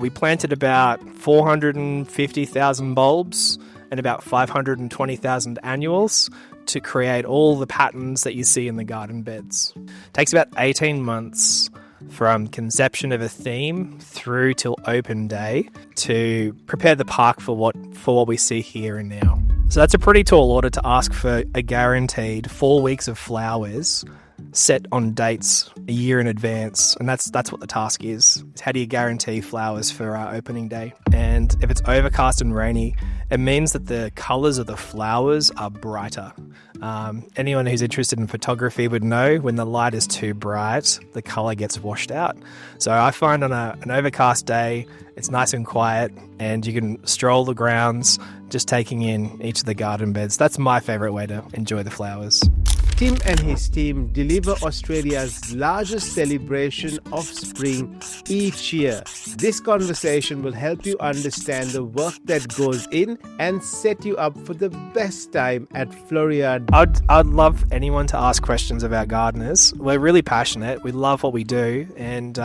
We planted about 450,000 bulbs and about 520,000 annuals to create all the patterns that you see in the garden beds. It takes about 18 months from conception of a theme through till open day to prepare the park for what we see here and now. So that's a pretty tall order to ask for a guaranteed 4 weeks of flowers set on dates a year in advance, and that's what the task is. How do you guarantee flowers for our opening day? And if it's overcast and rainy, it means that the colours of the flowers are brighter. Anyone who's interested in photography would know when the light is too bright, the colour gets washed out. So I find on an overcast day, it's nice and quiet and you can stroll the grounds just taking in each of the garden beds. That's my favourite way to enjoy the flowers. Tim and his team deliver Australia's largest celebration of spring each year. This conversation will help you understand the work that goes in and set you up for the best time at Floriade. I'd love anyone to ask questions of our gardeners. We're really passionate, we love what we do, and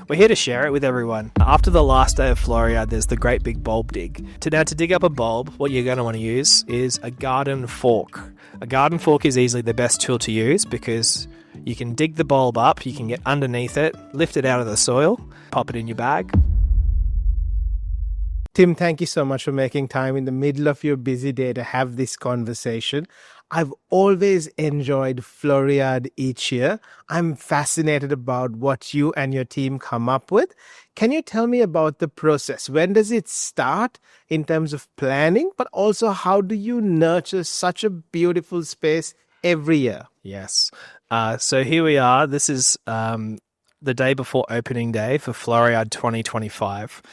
we're here to share it with everyone. After the last day of Floriade, there's the great big bulb dig. To dig up a bulb, what you're going to want to use is a garden fork. A garden fork is easily the best tool to use because you can dig the bulb up, you can get underneath it, lift it out of the soil, pop it in your bag. Tim, thank you so much for making time in the middle of your busy day to have this conversation. I've always enjoyed Floriade each year. I'm fascinated about what you and your team come up with. Can you tell me about the process? When does it start in terms of planning, but also how do you nurture such a beautiful space every year? Yes. So here we are. This is the day before opening day for Floriade 2025.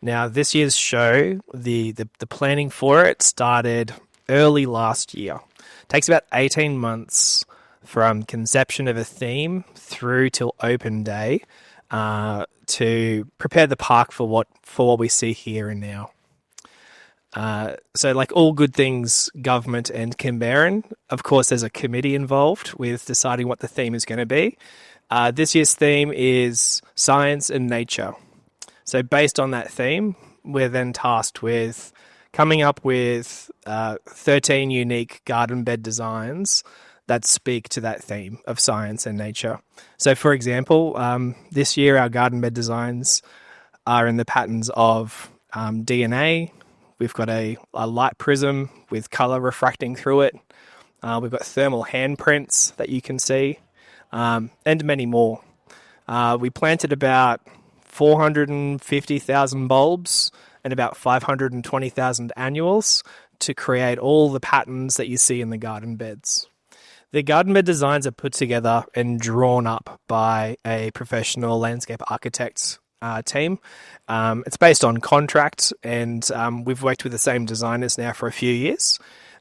Now, this year's show, the planning for it started early last year. It takes about 18 months from conception of a theme through till open day to prepare the park for what we see here and now. So like all good things, government and Canberran, of course, there's a committee involved with deciding what the theme is going to be. This year's theme is science and nature. So based on that theme, we're then tasked with coming up with 13 unique garden bed designs that speak to that theme of science and nature. So for example, this year our garden bed designs are in the patterns of DNA. We've got a light prism with colour refracting through it. We've got thermal handprints that you can see, and many more. We planted about 450,000 bulbs and about 520,000 annuals to create all the patterns that you see in the garden beds. The garden bed designs are put together and drawn up by a professional landscape architects team. It's based on contract, and we've worked with the same designers now for a few years.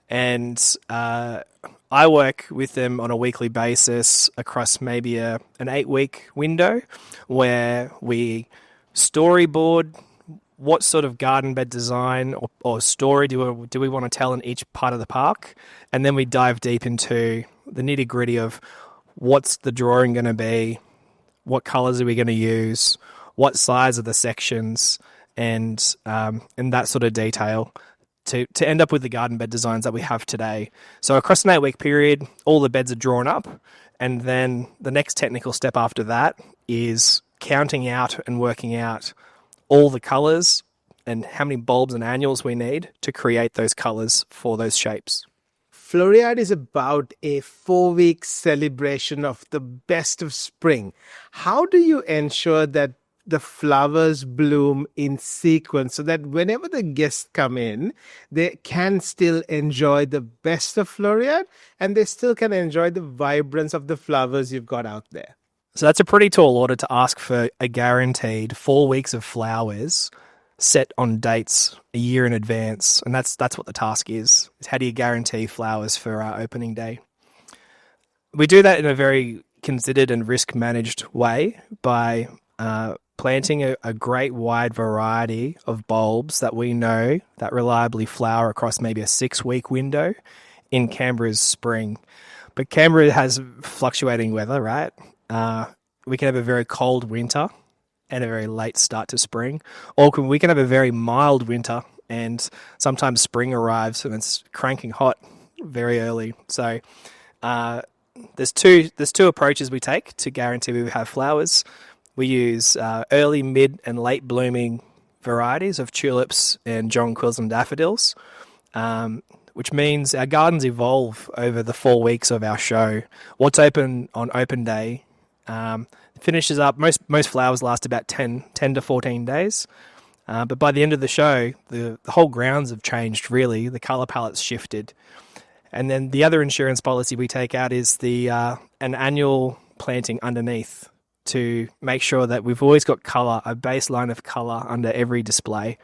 And I work with them on a weekly basis across maybe an 8-week window where we storyboard what sort of garden bed design or story do we want to tell in each part of the park. And then we dive deep into the nitty-gritty of what's the drawing going to be, what colours are we going to use, what size are the sections, and that sort of detail to end up with the garden bed designs that we have today. So across an 8-week period, all the beds are drawn up, and then the next technical step after that is counting out and working out all the colours and how many bulbs and annuals we need to create those colours for those shapes. Floriade is about a 4-week celebration of the best of spring. How do you ensure that the flowers bloom in sequence so that whenever the guests come in, they can still enjoy the best of Floriade and they still can enjoy the vibrance of the flowers you've got out there? So that's a pretty tall order to ask for a guaranteed 4 weeks of flowers set on dates a year in advance. And that's what the task is how do you guarantee flowers for our opening day? We do that in a very considered and risk-managed way by planting a great wide variety of bulbs that we know that reliably flower across maybe a 6-week window in Canberra's spring. But Canberra has fluctuating weather, right? We can have a very cold winter and a very late start to spring. Or we can have a very mild winter, and sometimes spring arrives and it's cranking hot very early. So there's two approaches we take to guarantee we have flowers. We use early, mid, and late blooming varieties of tulips and jonquils and daffodils, which means our gardens evolve over the 4 weeks of our show. What's open on open day finishes up. Most flowers last about 10 to 14 days. But by the end of the show, the whole grounds have changed, really. The colour palette's shifted. And then the other insurance policy we take out is an annual planting underneath to make sure that we've always got colour, a baseline of colour under every display.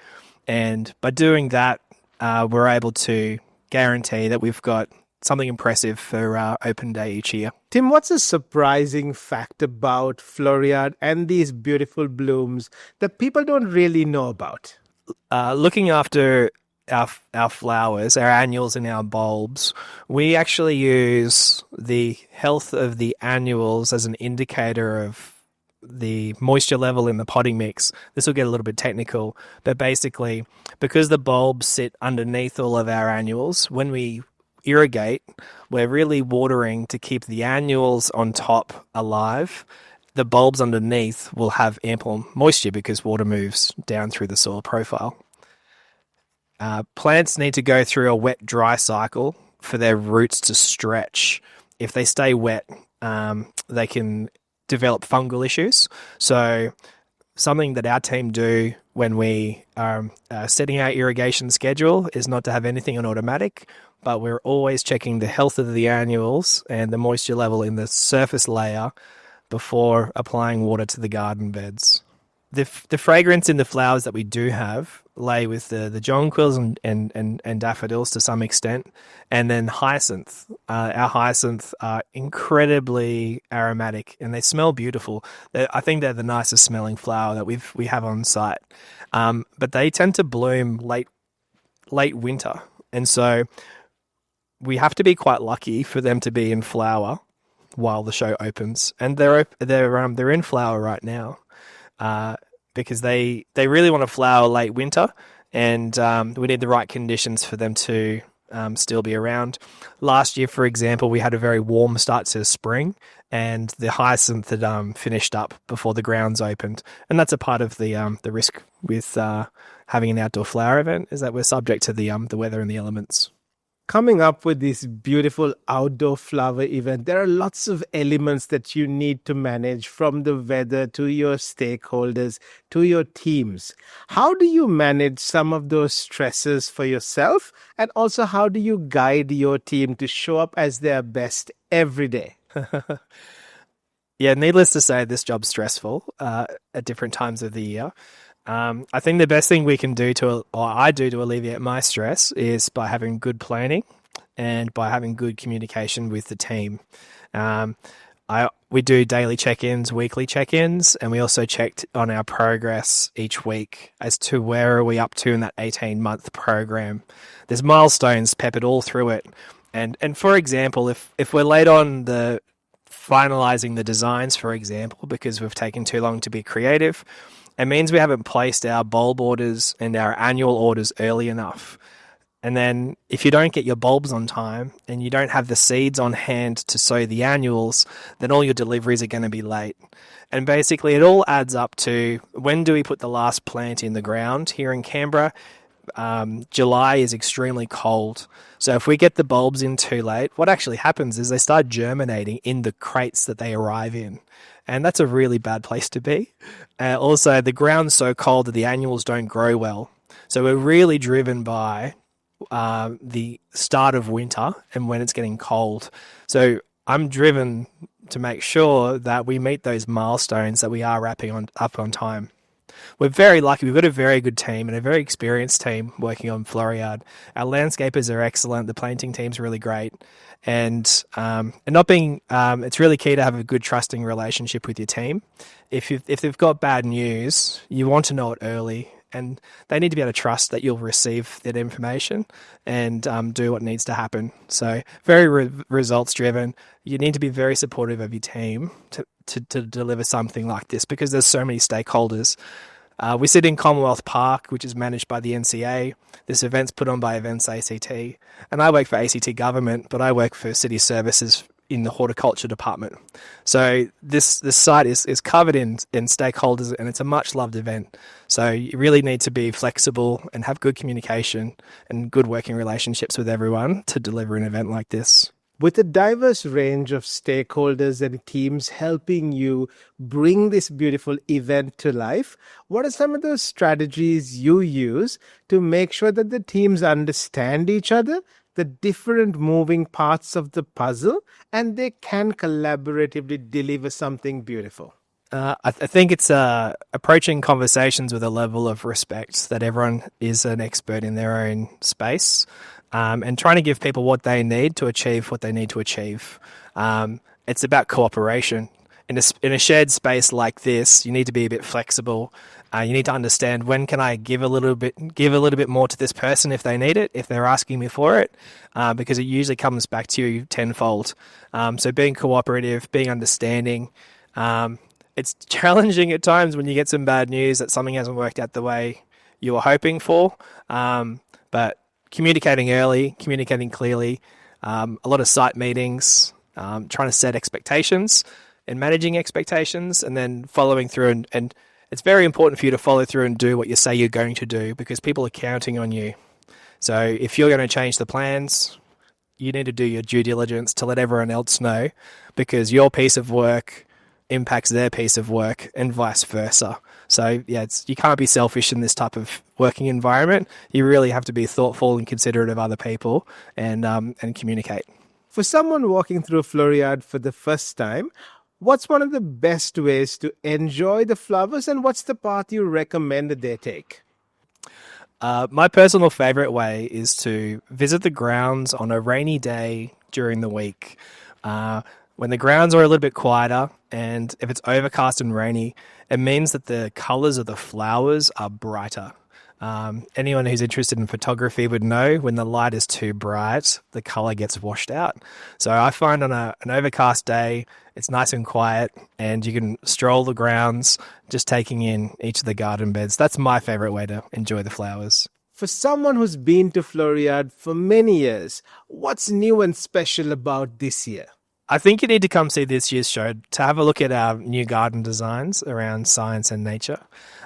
And by doing that, we're able to guarantee that we've got something impressive for our open day each year. Tim, what's a surprising fact about Floriade and these beautiful blooms that people don't really know about? Looking after our flowers, our annuals and our bulbs, we actually use the health of the annuals as an indicator of the moisture level in the potting mix. This will get a little bit technical, but basically, because the bulbs sit underneath all of our annuals, when we irrigate, we're really watering to keep the annuals on top alive. The bulbs underneath will have ample moisture because water moves down through the soil profile. Plants need to go through a wet-dry cycle for their roots to stretch. If they stay wet, they can develop fungal issues. So something that our team do when we are setting our irrigation schedule is not to have anything on automatic, but we're always checking the health of the annuals and the moisture level in the surface layer before applying water to the garden beds. The fragrance in the flowers that we do have lay with the jonquils and daffodils to some extent, and then hyacinth. Our hyacinth are incredibly aromatic and they smell beautiful. I think they're the nicest smelling flower that we have on site, but they tend to bloom late winter, and so we have to be quite lucky for them to be in flower while the show opens, and they're in flower right now. Because they really want to flower late winter, and we need the right conditions for them to still be around. Last year, for example, we had a very warm start to spring, and the hyacinth had finished up before the grounds opened. And that's a part of the risk with having an outdoor flower event, is that we're subject to the weather and the elements. Coming up with this beautiful outdoor flower event, there are lots of elements that you need to manage, from the weather to your stakeholders to your teams. How do you manage some of those stresses for yourself? And also, how do you guide your team to show up as their best every day? Yeah, needless to say, this job's stressful at different times of the year. I think the best thing we can do to alleviate my stress is by having good planning and by having good communication with the team. We do daily check-ins, weekly check-ins, and we also checked on our progress each week as to where are we up to in that 18-month program. There's milestones peppered all through it. And for example, if we're late on the finalizing the designs, for example, because we've taken too long to be creative, it means we haven't placed our bulb orders and our annual orders early enough. And then if you don't get your bulbs on time and you don't have the seeds on hand to sow the annuals, then all your deliveries are going to be late. And basically it all adds up to, when do we put the last plant in the ground? Here in Canberra, July is extremely cold. So if we get the bulbs in too late, what actually happens is they start germinating in the crates that they arrive in. And that's a really bad place to be. Also, the ground's so cold that the annuals don't grow well. So we're really driven by the start of winter and when it's getting cold. So I'm driven to make sure that we meet those milestones, that we are wrapping up on time. We're very lucky. We've got a very good team and a very experienced team working on Floriade. Our landscapers are excellent. The planting team's really great. And it's really key to have a good trusting relationship with your team. If they've got bad news, you want to know it early, and they need to be able to trust that you'll receive that information and do what needs to happen. So very results driven. You need to be very supportive of your team to deliver something like this because there's so many stakeholders. We sit in Commonwealth Park, which is managed by the NCA. This event's put on by Events ACT. And I work for ACT Government, but I work for City Services in the Horticulture Department. So this site is covered in stakeholders, and it's a much-loved event. So you really need to be flexible and have good communication and good working relationships with everyone to deliver an event like this. With a diverse range of stakeholders and teams helping you bring this beautiful event to life, what are some of those strategies you use to make sure that the teams understand each other, the different moving parts of the puzzle, and they can collaboratively deliver something beautiful? I think it's approaching conversations with a level of respect that everyone is an expert in their own space. And trying to give people what they need to achieve what they need to achieve. It's about cooperation. In a shared space like this, you need to be a bit flexible. You need to understand when can I give a little bit more to this person if they need it, if they're asking me for it, because it usually comes back to you tenfold. So being cooperative, being understanding. It's challenging at times when you get some bad news that something hasn't worked out the way you were hoping for, but communicating early, communicating clearly, a lot of site meetings, trying to set expectations and managing expectations, and then following through. And it's very important for you to follow through and do what you say you're going to do because people are counting on you. So if you're going to change the plans, you need to do your due diligence to let everyone else know because your piece of work impacts their piece of work and vice versa. So yeah, you can't be selfish in this type of working environment. You really have to be thoughtful and considerate of other people and communicate. For someone walking through Floriade for the first time, what's one of the best ways to enjoy the flowers and what's the path you recommend that they take? My personal favorite way is to visit the grounds on a rainy day during the week. When the grounds are a little bit quieter and if it's overcast and rainy, it means that the colours of the flowers are brighter. Anyone who's interested in photography would know when the light is too bright, the colour gets washed out. So I find on an overcast day, it's nice and quiet and you can stroll the grounds just taking in each of the garden beds. That's my favourite way to enjoy the flowers. For someone who's been to Floriade for many years, what's new and special about this year? I think you need to come see this year's show to have a look at our new garden designs around science and nature.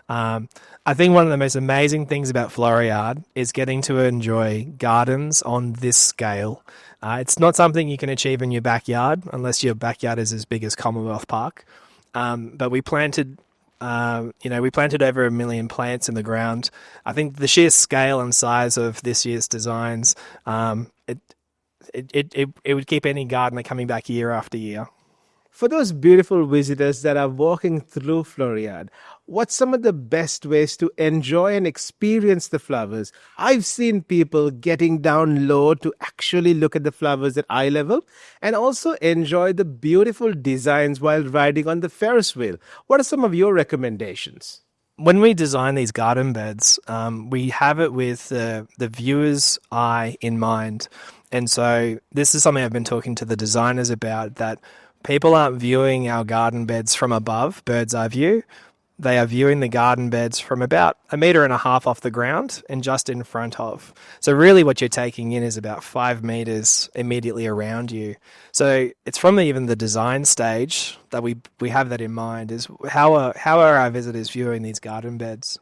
I think one of the most amazing things about Floriade is getting to enjoy gardens on this scale. It's not something you can achieve in your backyard unless your backyard is as big as Commonwealth Park. But we planted over 1 million plants in the ground. I think the sheer scale and size of this year's designs, it would keep any gardener coming back year after year. For those beautiful visitors that are walking through Floriade, what's some of the best ways to enjoy and experience the flowers? I've seen people getting down low to actually look at the flowers at eye level and also enjoy the beautiful designs while riding on the Ferris wheel. What are some of your recommendations? When we design these garden beds, we have it with the viewer's eye in mind. And so this is something I've been talking to the designers about, that people aren't viewing our garden beds from above, bird's eye view. They are viewing the garden beds from about 1.5 meters off the ground and just in front of. So really what you're taking in is about 5 meters immediately around you. So it's from even the design stage that we have that in mind, is how are our visitors viewing these garden beds?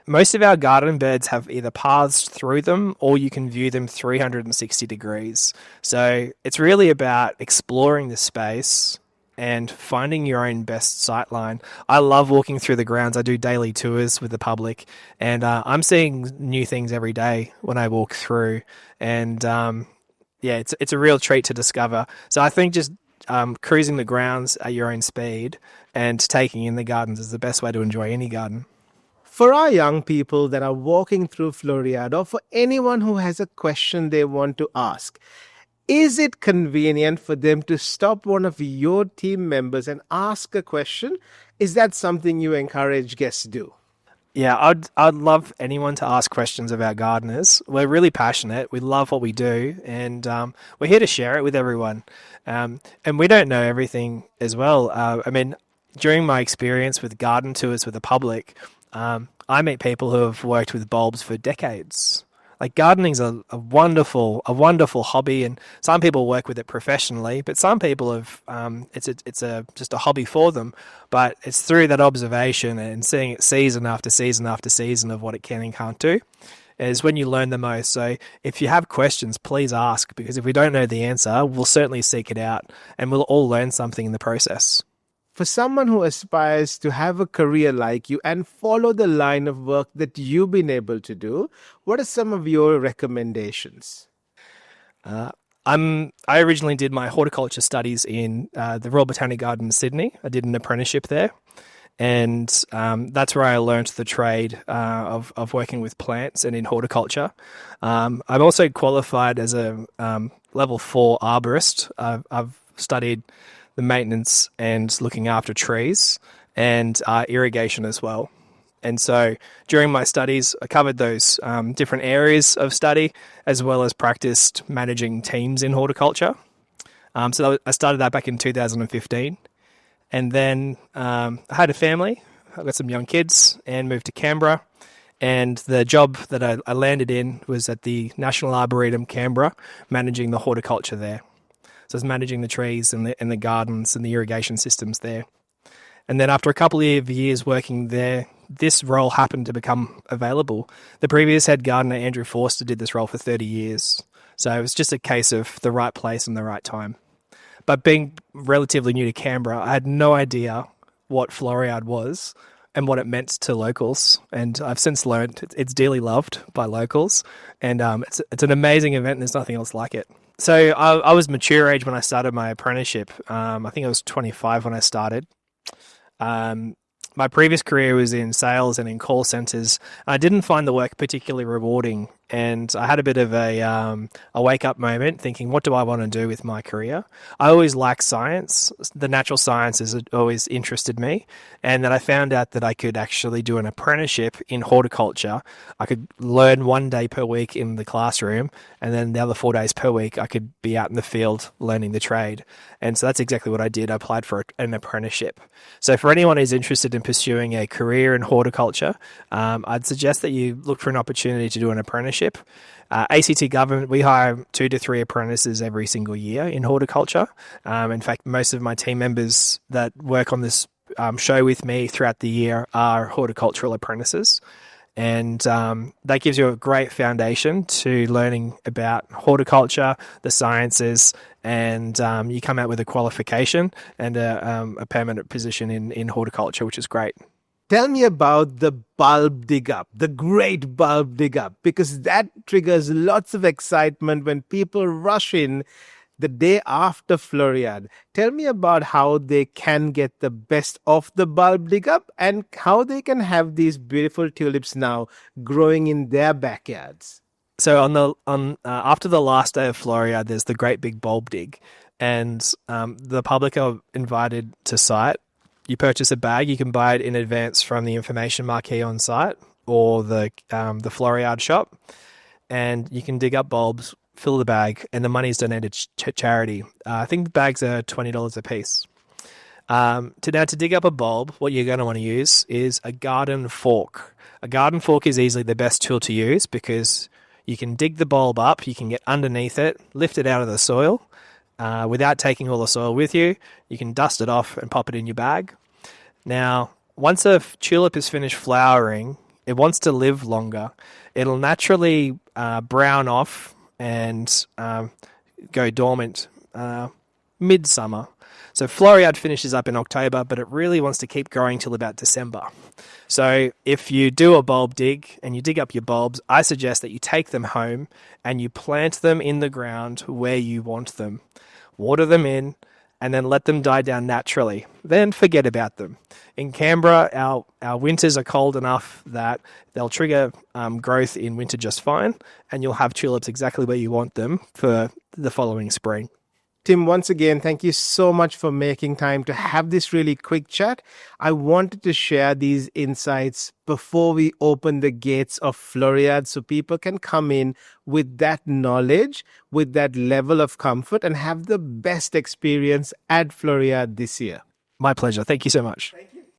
Most of our garden beds have either paths through them or you can view them 360 degrees. So it's really about exploring the space and finding your own best sightline. I love walking through the grounds. I do daily tours with the public and I'm seeing new things every day when I walk through. And it's a real treat to discover. So I think just cruising the grounds at your own speed and taking in the gardens is the best way to enjoy any garden. For our young people that are walking through Floriade, or for anyone who has a question they want to ask, is it convenient for them to stop one of your team members and ask a question? Is that something you encourage guests to do? Yeah, I'd love anyone to ask questions about gardeners. We're really passionate. We love what we do, and we're here to share it with everyone. And we don't know everything as well. I mean, during my experience with garden tours with the public, I meet people who have worked with bulbs for decades. Like gardening's a wonderful hobby, and some people work with it professionally, but some people have it's just a hobby for them. But it's through that observation and seeing it season after season after season of what it can and can't do is when you learn the most. So if you have questions, please ask, because if we don't know the answer, we'll certainly seek it out, and we'll all learn something in the process. For someone who aspires to have a career like you and follow the line of work that you've been able to do, what are some of your recommendations? I originally did my horticulture studies in the Royal Botanic Garden in Sydney. I did an apprenticeship there, and that's where I learnt the trade of working with plants and in horticulture. I'm also qualified as a level 4 arborist. I've studied the maintenance and looking after trees and irrigation as well. And so during my studies, I covered those different areas of study, as well as practiced managing teams in horticulture. I started that back in 2015. And then I had a family. I got some young kids and moved to Canberra. And the job that I landed in was at the National Arboretum, Canberra, managing the horticulture there. So I was managing the trees and the gardens and the irrigation systems there. And then after a couple of years working there, this role happened to become available. The previous head gardener, Andrew Forster, did this role for 30 years. So it was just a case of the right place and the right time. But being relatively new to Canberra, I had no idea what Floriade was and what it meant to locals. And I've since learned it's dearly loved by locals. And it's an amazing event, and there's nothing else like it. So I was mature age when I started my apprenticeship. I think I was 25 when I started. My previous career was in sales and in call centres. I didn't find the work particularly rewarding, and I had a bit of a wake-up moment thinking, what do I want to do with my career? I always liked science. The natural sciences had always interested me, and then I found out that I could actually do an apprenticeship in horticulture. I could learn 1 day per week in the classroom, and then the other 4 days per week I could be out in the field learning the trade. And so that's exactly what I did. I applied for an apprenticeship. So for anyone who's interested in pursuing a career in horticulture, I'd suggest that you look for an opportunity to do an apprenticeship. ACT Government, we hire 2 to 3 apprentices every single year in horticulture. In fact, most of my team members that work on this show with me throughout the year are horticultural apprentices. And that gives you a great foundation to learning about horticulture, the sciences, and you come out with a qualification and a permanent position in horticulture, which is great. Tell me about the bulb dig up, the great bulb dig up, because that triggers lots of excitement when people rush in the day after Floriade. Tell me about how they can get the best of the bulb dig up and how they can have these beautiful tulips now growing in their backyards. So after the last day of Floriade, there's the great big bulb dig, and the public are invited to site. You purchase a bag. You can buy it in advance from the information marquee on site or the Floriade shop, and you can dig up bulbs, fill the bag, and the money is donated to charity. I think the bags are $20 a piece. To dig up a bulb, what you're going to want to use is a garden fork. A garden fork is easily the best tool to use because you can dig the bulb up, you can get underneath it, lift it out of the soil without taking all the soil with you. You can dust it off and pop it in your bag. Now, once a tulip is finished flowering, it wants to live longer. It'll naturally brown off and go dormant midsummer. So Floriade finishes up in October, but it really wants to keep growing till about December. So if you do a bulb dig and you dig up your bulbs, I suggest that you take them home and you plant them in the ground where you want them. Water them in and then let them die down naturally. Then forget about them. In Canberra, our winters are cold enough that they'll trigger growth in winter just fine, and you'll have tulips exactly where you want them for the following spring. Tim, once again, thank you so much for making time to have this really quick chat. I wanted to share these insights before we open the gates of Floriade so people can come in with that knowledge, with that level of comfort, and have the best experience at Floriade this year. My pleasure. Thank you so much. Thank you.